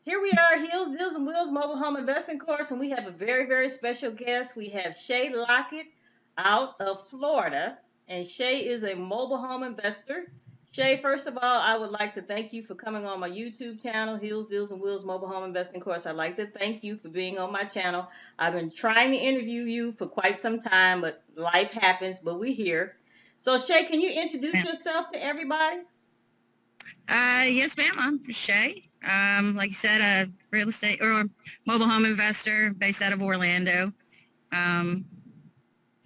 Here we are, Hills, Deals, and Wheels Mobile Home Investing Course, and we have a very, very special guest. We have Shay Lockett out of Florida, and Shay is a mobile home investor. Shay, first of all, I would like to thank you for coming on my YouTube channel, Hills, Deals, and Wheels Mobile Home Investing Course. I'd like to thank you for being on my channel. I've been trying to interview you for quite some time, but life happens, but we're here. So, Shay, can you introduce Ma'am. yourself to everybody? Yes, ma'am. I'm Shay. Like you said, a real estate or mobile home investor based out of Orlando. Um,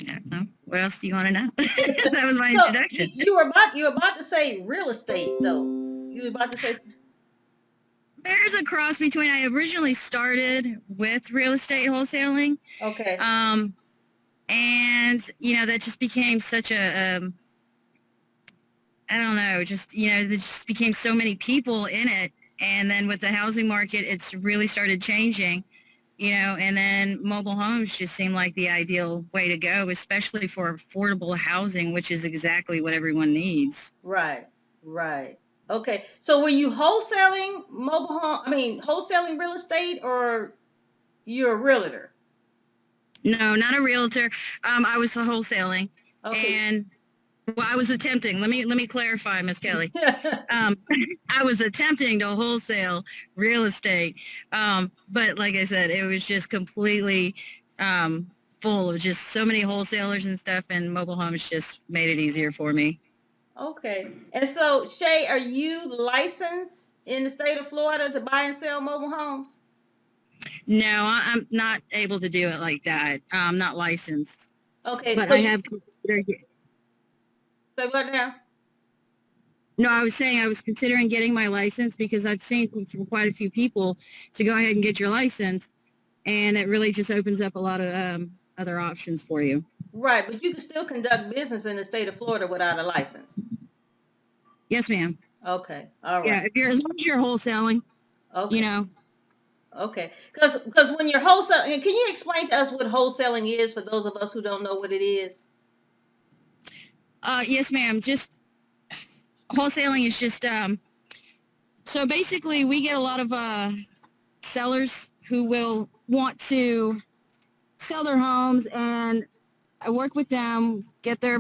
I don't know. What else do you want to know? That was my So introduction. you were about to say real estate though. You were about to say There's a cross between. I originally started with real estate wholesaling, okay. um, and that just became such a I don't know, just there just became so many people in it, and then with the housing market, it's really started changing. And then mobile homes just seem like the ideal way to go, especially for affordable housing, which is exactly what everyone needs. Right. Right. Okay. So were you wholesaling mobile home wholesaling real estate or you're a realtor? No, not a realtor. I was wholesaling, Okay. and well, I was attempting. Let me clarify, Miss Kelly. Um, I was attempting to wholesale real estate, but like I said, it was just completely full of just so many wholesalers and stuff, and mobile homes just made it easier for me. Okay. And so Shay, are you licensed in the state of Florida to buy and sell mobile homes? No, I'm not able to do it like that. I'm not licensed, Okay. but So I you have considered. say what now? No, I was saying I was considering getting my license because I've seen from quite a few people to go ahead and get your license, and it really just opens up a lot of other options for you. Right, but you can still conduct business in the state of Florida without a license. Yes, ma'am. Okay. All Yeah, right. if you're as long as you're wholesaling, you Okay. know. Okay. Because when you're wholesaling, can you explain to us what wholesaling is for those of us who don't know what it is? Yes, ma'am. Just wholesaling is just so basically we get a lot of sellers who will want to sell their homes, and I work with them, get their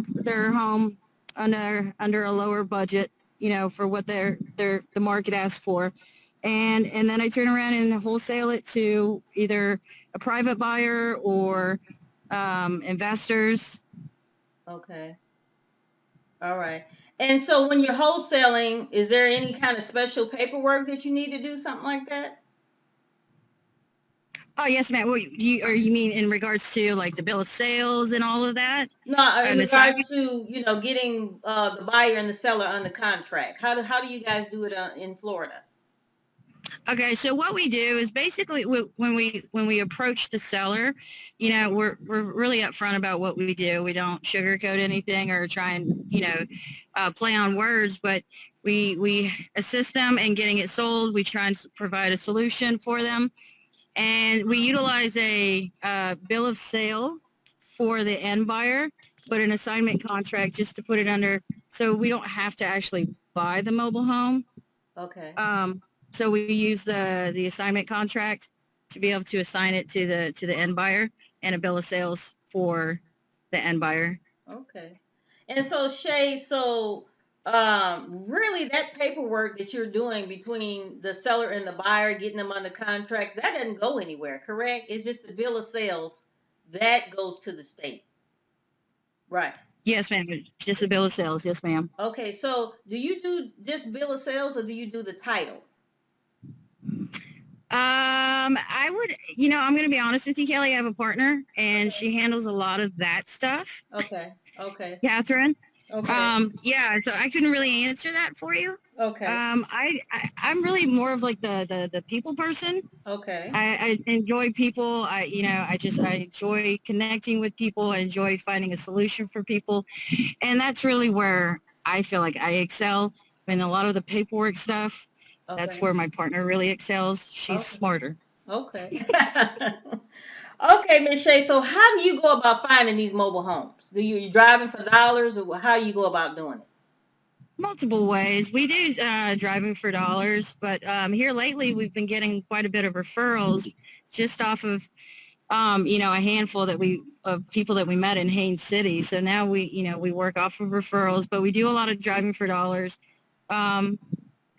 home under a lower budget, for what the market asks for. And then I turn around and wholesale it to either a private buyer or investors. Okay. All right. And so when you're wholesaling, is there any kind of special paperwork that you need to do something like that? Oh, yes, ma'am. Well, you mean in regards to like the bill of sales and all of that? No, in An regards assignment? to, getting the buyer and the seller under contract. How do you guys do it in Florida? Okay, so what we do is basically when we approach the seller, we're really upfront about what we do. We don't sugarcoat anything or try and play on words, but we assist them in getting it sold. We try and provide a solution for them, and we utilize a bill of sale for the end buyer, but an assignment contract just to put it under, so we don't have to actually buy the mobile home. Okay. Um, so we use the assignment contract to be able to assign it to the end buyer, and a bill of sales for the end buyer. Okay. And so Shay, really that paperwork that you're doing between the seller and the buyer, getting them under contract, that doesn't go anywhere, correct? It's just the bill of sales that goes to the state. Right. Yes, ma'am. Just a bill of sales. Yes, ma'am. Okay, so do you do just bill of sales or do you do the title? I would, I'm going to be honest with you, Kelly. I have a partner, and Okay. she handles a lot of that stuff. Okay. Okay. Catherine. Okay. Yeah, so I couldn't really answer that for you. Okay. I'm really more of like the people person. Okay. I enjoy people. I enjoy connecting with people. I enjoy finding a solution for people, and that's really where I feel like I excel. In a lot of the paperwork stuff, that's Okay. where my partner really excels. She's Okay. smarter. Okay. Okay, Miss Shay. So, how do you go about finding these mobile homes? Do you driving for dollars, or how you go about doing it? Multiple ways. We do driving for dollars, but here lately we've been getting quite a bit of referrals just off of a handful of people that we met in Haines City. So now we work off of referrals, but we do a lot of driving for dollars. Um,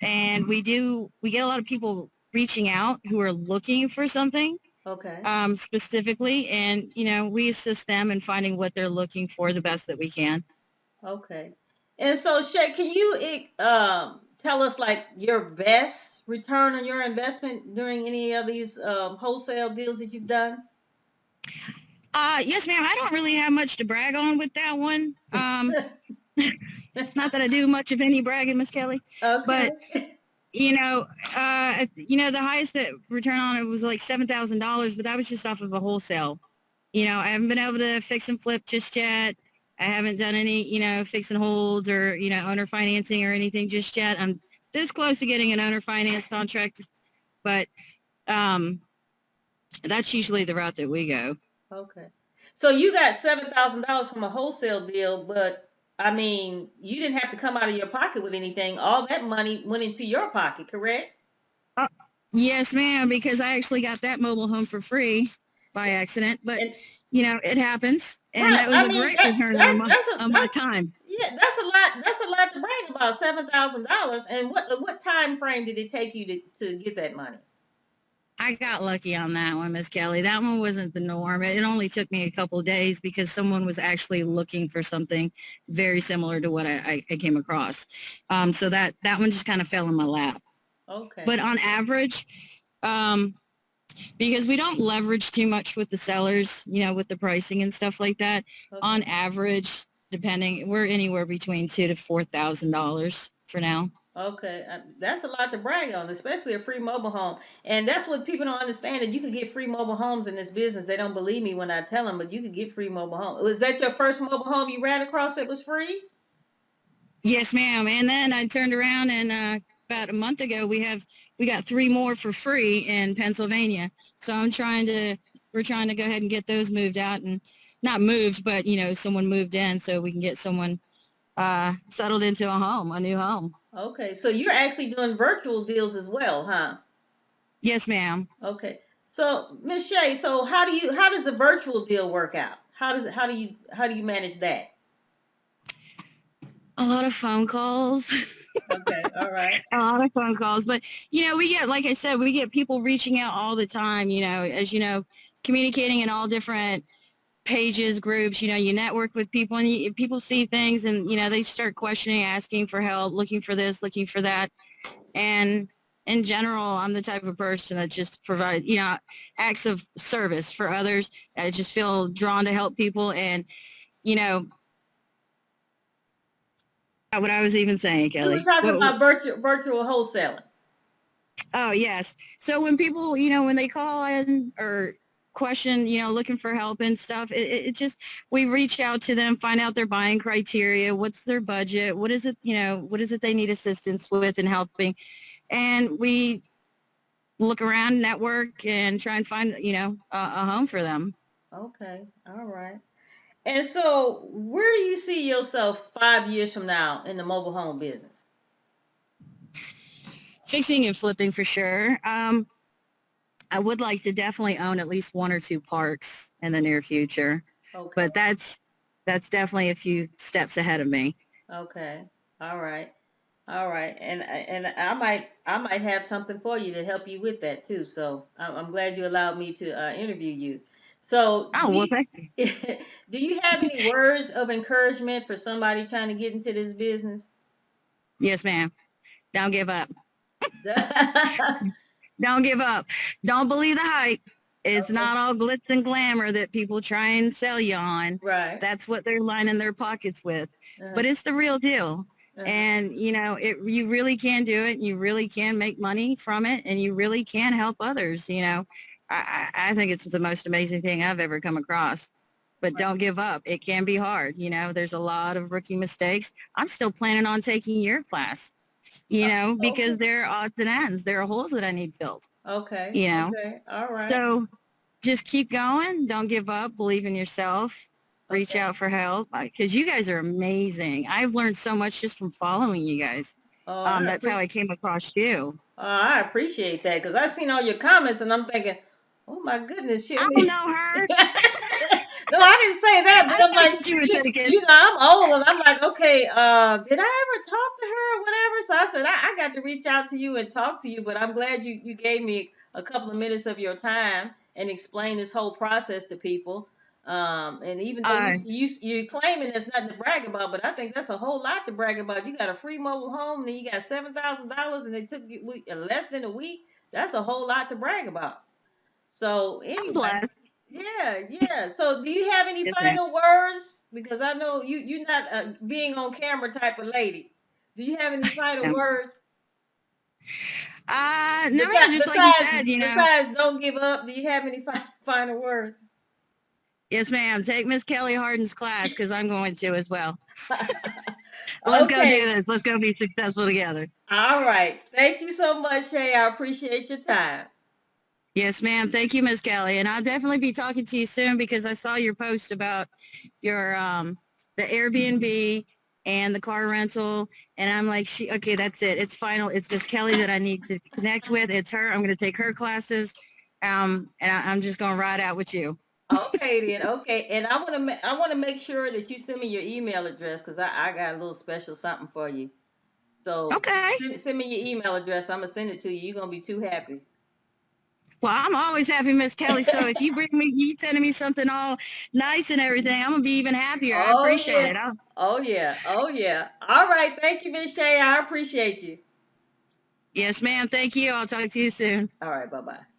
and we get a lot of people reaching out who are looking for something Okay. specifically, and we assist them in finding what they're looking for the best that we can. Okay. And so, Shay, can you tell us like your best return on your investment during any of these wholesale deals that you've done? Yes, ma'am. I don't really have much to brag on with that one. Not that I do much of any bragging, Miss Kelly, but Okay. the highest that return on it was like $7,000, but that was just off of a wholesale. I haven't been able to fix and flip just yet. I haven't done any, fix and holds or, owner financing or anything just yet. I'm this close to getting an owner finance contract, but that's usually the route that we go. Okay. So you got $7,000 from a wholesale deal, but I mean, you didn't have to come out of your pocket with anything. All that money went into your pocket, correct? Uh, yes, ma'am, because I actually got that mobile home for free by accident, but And it happens, and right, that was I a mean great return on my that's time. yeah, that's a lot. That's a lot to brag about. $7,000. And what time frame did it take you to get that money? I got lucky on that one, Miss Kelly. That one wasn't the norm. It only took me a couple of days because someone was actually looking for something very similar to what I came across. So that one just kind of fell in my lap. Okay. But on average, um, because we don't leverage too much with the sellers, with the pricing and stuff like that. On Okay. average, we're anywhere between $2,000 to $4,000 for now. Okay, that's a lot to brag on, especially a free mobile home. And that's what people don't understand, that you can get free mobile homes in this business. They don't believe me when I tell them, but you can get free mobile home. Was that your first mobile home you ran across that was free? Yes, ma'am. And then I turned around and about a month ago, we got 3 more for free in Pennsylvania. So we're trying to go ahead and get those moved out, and not moved, but someone moved in so we can get someone settled into a new home. Okay, so you're actually doing virtual deals as well, huh? Yes, ma'am. Okay. So, Miss Shay, so how does the virtual deal work out? How do you manage that? A lot of phone calls. Okay, all right. A lot of phone calls, but we get, like I said, we get people reaching out all the time, as communicating in all different pages, groups. You network with people, and people see things, and they start questioning, asking for help, looking for this, looking for that. And in general, I'm the type of person that just provides acts of service for others. I just feel drawn to help people, and you know what I was even saying, You were Kelly. talking about virtual wholesaling. Oh, yes. So when people, when they call in or question, looking for help and stuff, it just, we reach out to them, find out their buying criteria, what's their budget, what is it they need assistance with and helping. And we look around, network, and try and find, a home for them. Okay, all right. And so, where do you see yourself 5 years from now in the mobile home business? Fixing and flipping for sure. I would like to definitely own at least 1 or 2 parks in the near future, Okay, but that's definitely a few steps ahead of me. okay, all right, all right. And I might have something for you to help you with that too. So I'm glad you allowed me to interview you. So Oh, well, thank you. do you have any words of encouragement for somebody trying to get into this business? Yes, ma'am. Don't give up. Don't give up. Don't believe the hype. It's not all glitz and glamour that people try and sell you on. Right. That's what they're lining their pockets with. Uh-huh. But it's the real deal. Uh-huh. And, you really can do it. You really can make money from it, and you really can help others. I think it's the most amazing thing I've ever come across. But don't give up. It can be hard. There's a lot of rookie mistakes. I'm still planning on taking your class, because Okay. there are odds and ends. There are holes that I need filled, Okay. you know. Okay. All right. So just keep going. Don't give up. Believe in yourself. reach Okay. out for help because you guys are amazing. I've learned so much just from following you guys. Oh, I That's how I appreciate. came across you. I appreciate that because I've seen all your comments and I'm thinking, oh my goodness, shit. I don't know her. No, I didn't say that, I but I'm thought like, that you were thinking. I'm old and I'm like, okay, did I ever talk to her or whatever? So I said, I got to reach out to you and talk to you, but I'm glad you gave me a couple of minutes of your time and explain this whole process to people. And even though Uh, you're claiming there's nothing to brag about, but I think that's a whole lot to brag about. You got a free mobile home, and then you got $7,000, and it took you less than a week. That's a whole lot to brag about. So I'm anyway, blessed. yeah, yeah. So do you have any Yes, ma'am. final words? Because I know you're not a being on camera type of lady. Do you have any final words No, ma'am. Just like you said, besides don't give up? Do you have any final words? yes, ma'am. Take Miss Kelly Harden's class because I'm going to as well. Let's go do Okay. this. Let's go be successful together. All right. Thank you so much, Shay. I appreciate your time. Yes, ma'am. Thank you, Miss Kelly. And I'll definitely be talking to you soon because I saw your post about your the Airbnb and the car rental. And I'm like, okay, that's it. It's final. It's just Kelly that I need to connect with. It's her. I'm going to take her classes. And I'm just going to ride out with you. Okay then. Okay, and I want to make sure that you send me your email address because I got a little special something for you. So Okay. send me your email address. I'm gonna send it to you. You're gonna be too happy. Well, I'm always happy, Miss Kelly. So if you bring me, you sending me something all nice and everything, I'm gonna be even happier. I Oh appreciate yeah. it. Oh yeah. Oh yeah. All right. Thank you, Miss Shay. I appreciate you. Yes, ma'am. Thank you. I'll talk to you soon. All right. Bye bye.